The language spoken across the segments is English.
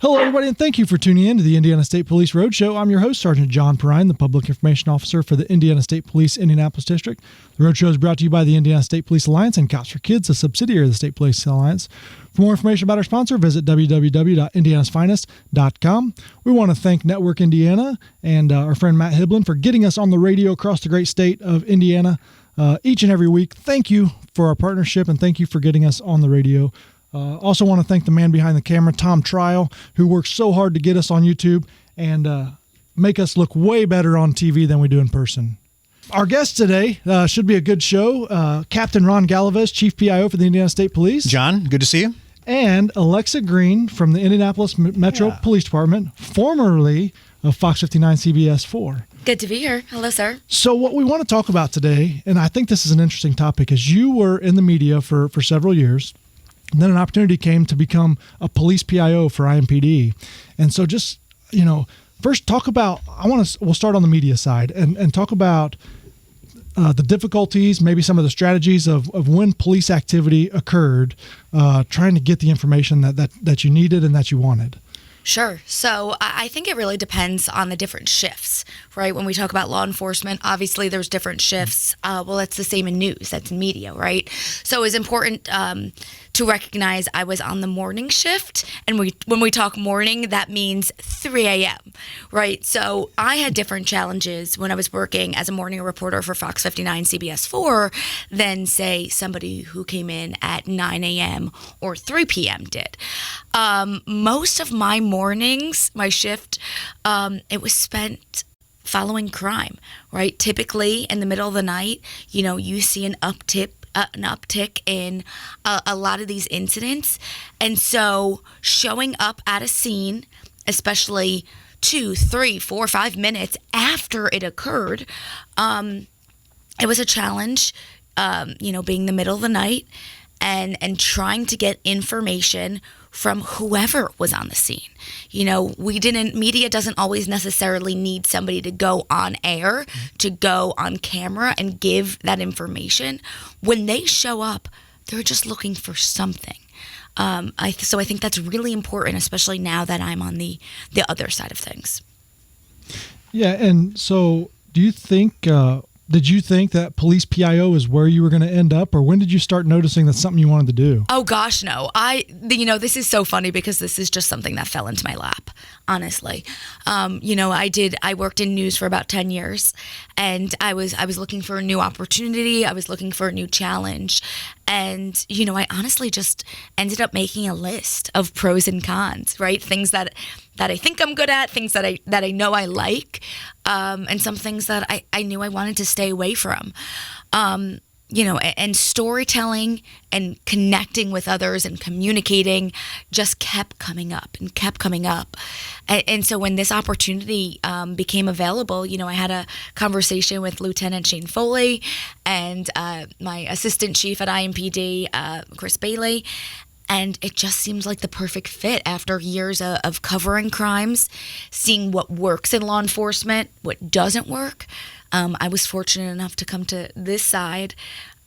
Hello, everybody, and thank you for tuning in to the Indiana State Police Roadshow. I'm your host, Sergeant John Perrine, the Public Information Officer for the Indiana State Police Indianapolis District. The Roadshow is brought to you by the Indiana State Police Alliance and Cops for Kids, a subsidiary of the State Police Alliance. For more information about our sponsor, visit www.indianasfinest.com. We want to thank Network Indiana and our friend Matt Hiblin for getting us on the radio across the great state of Indiana each and every week. Thank you for our partnership, and thank you for getting us on the radio. Also want to thank the man behind the camera, Tom Trial, who works so hard to get us on YouTube and make us look way better on TV than we do in person. Our guest today should be a good show. Captain Ron Galvez, Chief PIO for the Indiana State Police. John, good to see you. And Alexa Green from the Indianapolis Metro Police Department, formerly of Fox 59 CBS 4. Good to be here. Hello, sir. So what we want to talk about today, and I think this is an interesting topic, is you were in the media for several years. And then an opportunity came to become a police PIO for IMPD. And so just, first talk about, we'll start on the media side and talk about the difficulties, maybe some of the strategies of when police activity occurred, trying to get the information that you needed and that you wanted. Sure. So I think it really depends on the different shifts, right? When we talk about law enforcement, obviously there's different shifts. Well, that's the same in news. That's in media, right? So it's important to recognize I was on the morning shift. And when we talk morning, that means 3 a.m., right? So I had different challenges when I was working as a morning reporter for Fox 59 CBS 4 than, say, somebody who came in at 9 a.m. or 3 p.m. did. Most of my mornings, my shift, it was spent following crime, right? Typically in the middle of the night, you see an uptick in a lot of these incidents. And so showing up at a scene, especially 2, 3, 4, 5 minutes after it occurred, it was a challenge, being the middle of the night and trying to get information from whoever was on the scene. Media doesn't always necessarily need somebody to go on air, to go on camera and give that information. When they show up, they're just looking for something. So I think that's really important, especially now that I'm on the other side of things. Yeah, and so do you think... Did you think that police PIO is where you were going to end up, or when did you start noticing that's something you wanted to do? Oh gosh, no. This is so funny because this is just something that fell into my lap, honestly. I worked in news for about 10 years, and I was looking for a new opportunity. I was looking for a new challenge. And, I honestly just ended up making a list of pros and cons, right? Things that I think I'm good at, things that I know I like, and some things that I knew I wanted to stay away from. And storytelling and connecting with others and communicating just kept coming up. And so when this opportunity became available, I had a conversation with Lieutenant Shane Foley and my assistant chief at IMPD, Chris Bailey. And it just seems like the perfect fit after years of covering crimes, seeing what works in law enforcement, what doesn't work. I was fortunate enough to come to this side,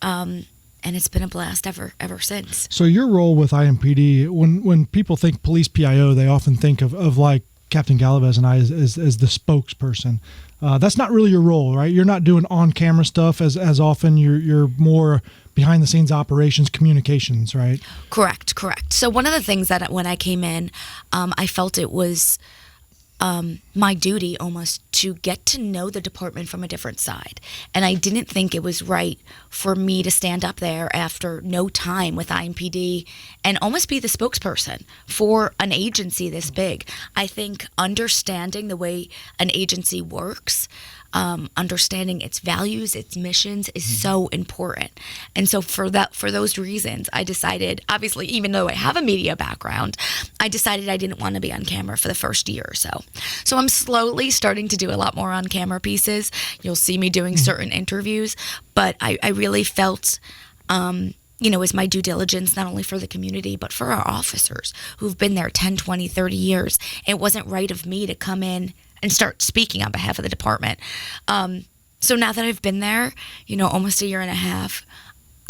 and it's been a blast ever since. So your role with IMPD, when people think police PIO, they often think of like Captain Galvez and I as the spokesperson. That's not really your role, right? You're not doing on-camera stuff as often. You're more behind-the-scenes operations, communications, right? Correct. So one of the things that when I came in, I felt it was my duty almost to get to know the department from a different side. And I didn't think it was right for me to stand up there after no time with IMPD and almost be the spokesperson for an agency this big. I think understanding the way an agency works, understanding its values, its missions is so important. And so for those reasons, I decided, obviously, even though I have a media background, I decided I didn't want to be on camera for the first year or so. So I'm slowly starting to do a lot more on camera pieces. You'll see me doing certain interviews, but I really felt, is my due diligence not only for the community, but for our officers who've been there 10, 20, 30 years. It wasn't right of me to come in and start speaking on behalf of the department. So now that I've been there, almost a year and a half,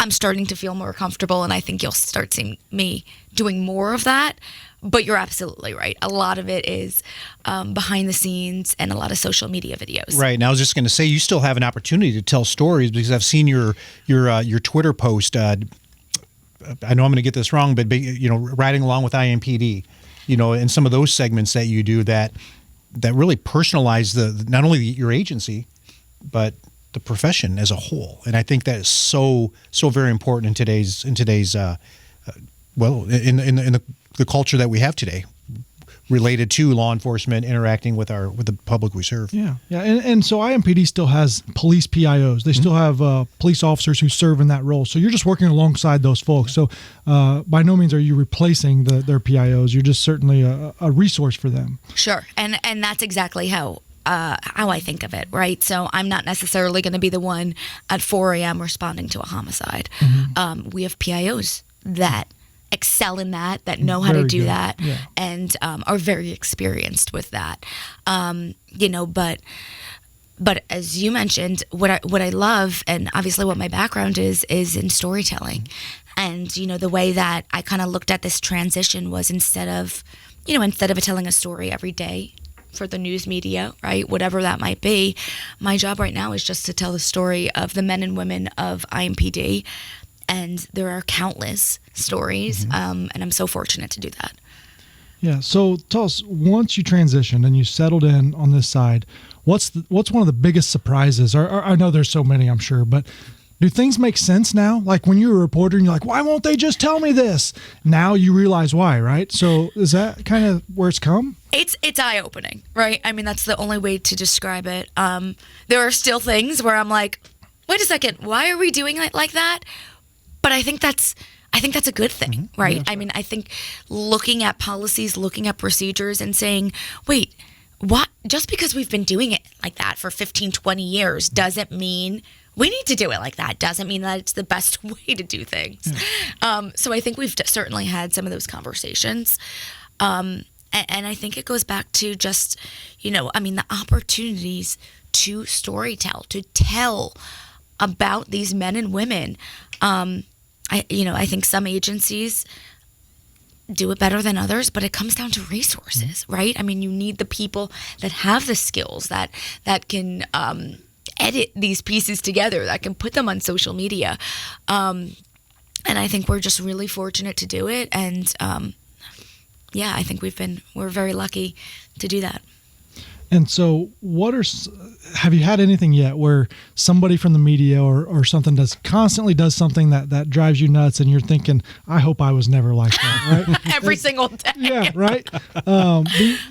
I'm starting to feel more comfortable, and I think you'll start seeing me doing more of that But you're absolutely right. A lot of it is behind the scenes and a lot of social media videos. Right. And I was just going to say, you still have an opportunity to tell stories, because I've seen your Twitter post. I know I'm going to get this wrong, but riding along with IMPD, and some of those segments that you do that really personalize not only your agency, but the profession as a whole. And I think that is so very important in today's in the culture that we have today, related to law enforcement interacting with the public we serve. Yeah. And so IMPD still has police PIOs. They still have police officers who serve in that role. So you're just working alongside those folks. So by no means are you replacing their PIOs. You're just certainly a resource for them. Sure. And that's exactly how I think of it, right? So I'm not necessarily going to be the one at 4 a.m. responding to a homicide. We have PIOs that excel in that know how to do that, and are very experienced with that. But as you mentioned, what I love, and obviously what my background is in storytelling. And the way that I kind of looked at this transition was instead of telling a story every day for the news media, right, whatever that might be, my job right now is just to tell the story of the men and women of IMPD. And there are countless stories, and I'm so fortunate to do that. Yeah. So tell us, once you transitioned and you settled in on this side, what's one of the biggest surprises? Or I know there's so many, I'm sure, but do things make sense now? Like when you were a reporter and you're like, why won't they just tell me this? Now you realize why, right? So is that kind of where it's come? It's eye-opening, right? I mean, that's the only way to describe it. There are still things where I'm like, wait a second, why are we doing it like that? But I think that's a good thing, right? Yeah, I mean, I think looking at policies, looking at procedures and saying, wait, what? Just because we've been doing it like that for 15, 20 years doesn't mean we need to do it like that. Doesn't mean that it's the best way to do things. Yeah. So I think we've certainly had some of those conversations. And I think it goes back to just, the opportunities to storytell, to tell about these men and women. I think some agencies do it better than others, but it comes down to resources, right? I mean, you need the people that have the skills that can edit these pieces together, that can put them on social media. And I think we're just really fortunate to do it. And I think we're very lucky to do that. And so have you had anything yet where somebody from the media or something constantly does something that drives you nuts and you're thinking, I hope I was never like that, right? Every single day. Yeah, right?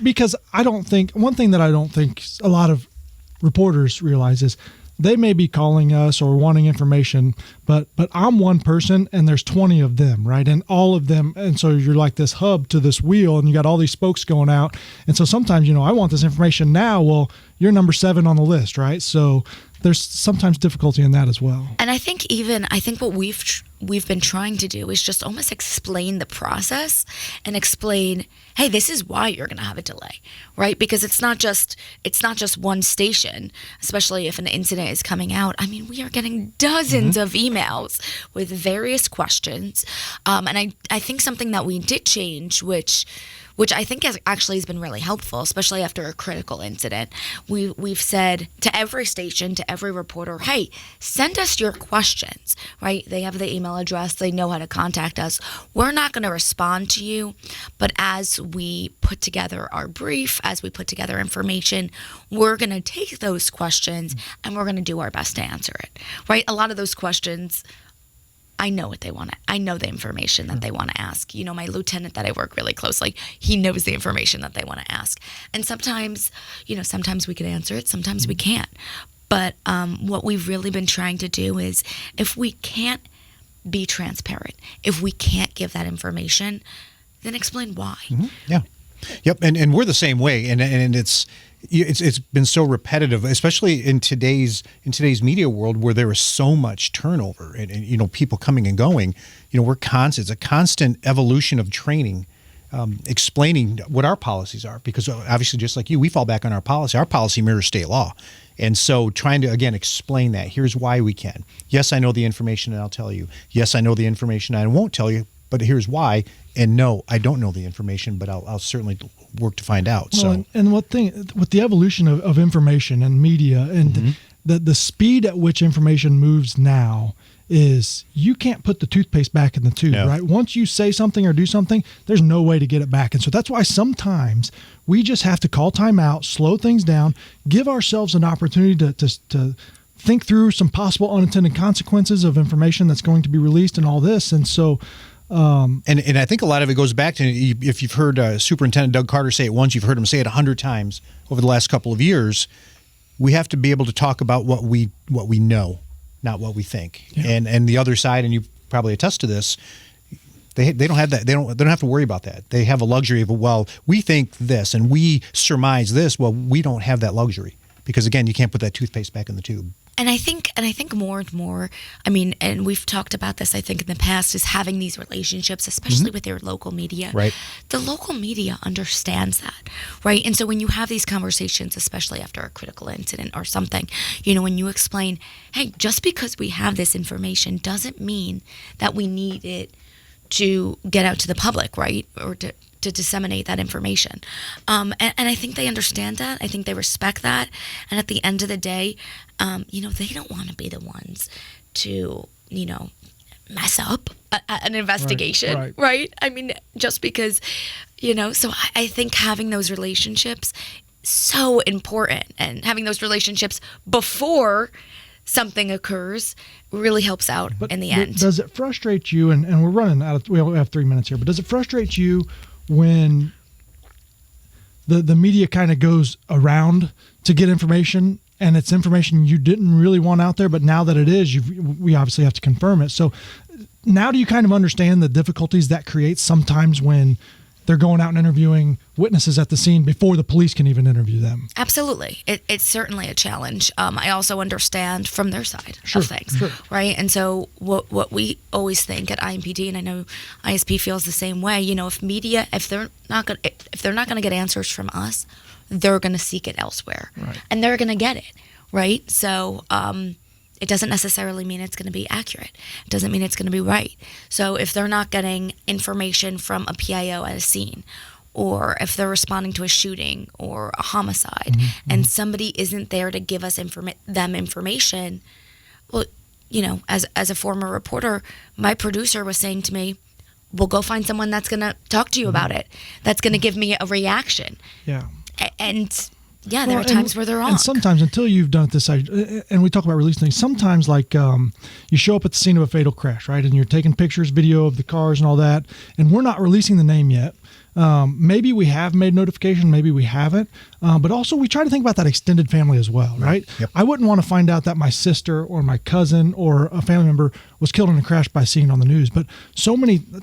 Because one thing that I don't think a lot of reporters realize is they may be calling us or wanting information, but I'm one person and there's 20 of them, right? And all of them, and so you're like this hub to this wheel and you got all these spokes going out. And so sometimes, I want this information now. Well, you're number 7 on the list, right? So there's sometimes difficulty in that as well. And I think what we've been trying to do is just almost explain the process and explain, hey, this is why you're going to have a delay, right? Because it's not just one station, especially if an incident is coming out. I mean, we are getting dozens of emails with various questions. And I think something that we did change, which I think has been really helpful, especially after a critical incident. We've said to every station, to every reporter, hey, send us your questions, right? They have the email address. They know how to contact us. We're not going to respond to you, but as we put together our brief, as we put together information, we're going to take those questions and we're going to do our best to answer it, right? A lot of those questions, I know what they want. I know the information that they want to ask. My lieutenant that I work really closely, he knows the information that they want to ask. And sometimes we can answer it, sometimes we can't. But what we've really been trying to do is, if we can't be transparent, if we can't give that information, then explain why. Yeah. Yep. And we're the same way. And it's been so repetitive, especially in today's media world where there is so much turnover and people coming and going. It's a constant evolution of training, explaining what our policies are, because obviously, just like you, we fall back on our policy. Our policy mirrors state law. And so trying to, again, explain that. Here's why we can. Yes, I know the information and I'll tell you. Yes, I know the information and I won't tell you, but here's why. And no, I don't know the information, but I'll certainly work to find out. Well, and with the evolution of information and media and the speed at which information moves now is you can't put the toothpaste back in the tube, right? Once you say something or do something, there's no way to get it back. And so that's why sometimes we just have to call time out, slow things down, give ourselves an opportunity to think through some possible unintended consequences of information that's going to be released and all this. And so and I think a lot of it goes back to, if you've heard Superintendent Doug Carter say it once, you've heard him say it 100 times over the last couple of years. We have to be able to talk about what we know, not what we think. Yeah. And the other side, and you probably attest to this, they don't have that. They don't have to worry about that. They have a luxury of, well, we think this and we surmise this. Well, we don't have that luxury because, again, you can't put that toothpaste back in the tube. And I think more and more, I mean, and we've talked about this, I think, in the past, is having these relationships, especially with your local media. Right. The local media understands that, right? And so when you have these conversations, especially after a critical incident or something, when you explain, hey, just because we have this information doesn't mean that we need it to get out to the public, right? Or to disseminate that information. And I think they understand that. I think they respect that. And at the end of the day, they don't want to be the ones to, mess up an investigation, right? I mean, just because, so I think having those relationships so important, and having those relationships before something occurs really helps out in the end. Does it frustrate you, and we're running out of, we only have 3 minutes here, but does it frustrate you when the media kind of goes around to get information, and it's information you didn't really want out there, but now that it is, we obviously have to confirm it. So now do you kind of understand the difficulties that creates sometimes when they're going out and interviewing witnesses at the scene before the police can even interview them? Absolutely. It's certainly a challenge. I also understand from their side of things, right? And so what we always think at IMPD, and I know ISP feels the same way, if media, if they're not going to get answers from us, they're going to seek it elsewhere, and they're going to get it, right? So it doesn't necessarily mean it's going to be accurate. It doesn't mean it's going to be right. So if they're not getting information from a PIO at a scene, or if they're responding to a shooting or a homicide, and somebody isn't there to give us them information, well, as a former reporter, my producer was saying to me, "We'll go find someone that's going to talk to you about it. That's going to give me a reaction." Yeah. And yeah, there are times where they're wrong. And sometimes, until you've done it this side, and we talk about releasing things, sometimes like you show up at the scene of a fatal crash, right? And you're taking pictures, video of the cars and all that, and we're not releasing the name yet. Maybe we have made notification, maybe we haven't. But also we try to think about that extended family as well, right? Yep. I wouldn't want to find out that my sister or my cousin or a family member was killed in a crash by seeing it on the news. But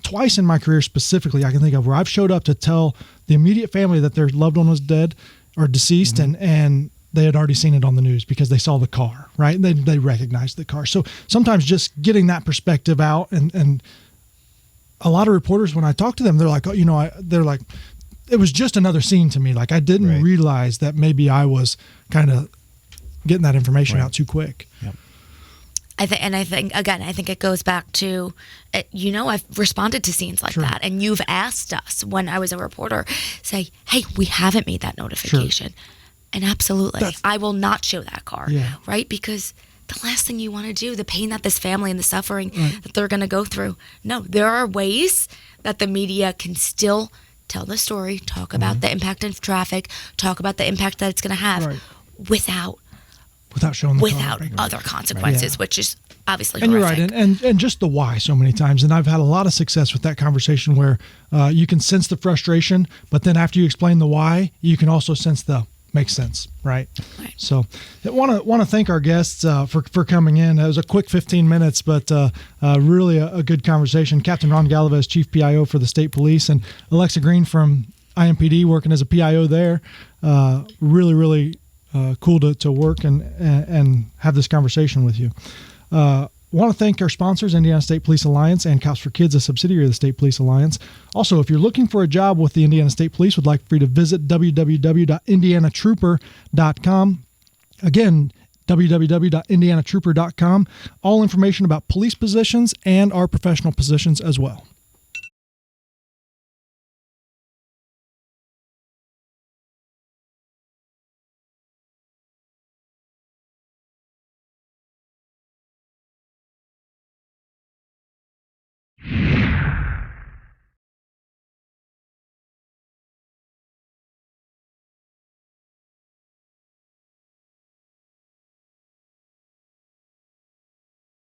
twice in my career specifically, I can think of where I've showed up to tell the immediate family that their loved one was dead or deceased, and they had already seen it on the news because they saw the car, right? They recognized the car. So sometimes just getting that perspective out, and a lot of reporters, when I talk to them, they're like, they're like, it was just another scene to me. Like I didn't realize that maybe I was kind of getting that information out too quick. Yep. I think it goes back to, I've responded to scenes like that, and you've asked us when I was a reporter, say, hey, we haven't made that notification. And absolutely, I will not show that car, right? Because the last thing you want to do, the pain that this family and the suffering that they're going to go through. No, there are ways that the media can still tell the story, talk about the impact of traffic, talk about the impact that it's going to have without showing the car. Other consequences, which is obviously and horrific. You're right, and just the why so many times. And I've had a lot of success with that conversation where you can sense the frustration, but then after you explain the why, you can also sense the makes sense, right? So I want to thank our guests for coming in. It was a quick 15 minutes, but really a good conversation. Captain Ron Galvez, Chief PIO for the State Police, and Alexa Green from IMPD working as a PIO there. Really cool to work and have this conversation with you. Want to thank our sponsors, Indiana State Police Alliance and Cops for Kids, a subsidiary of the State Police Alliance. Also, if you're looking for a job with the Indiana State Police, would like for you to visit www.indianatrooper.com. Again, www.indianatrooper.com. All information about police positions and our professional positions as well.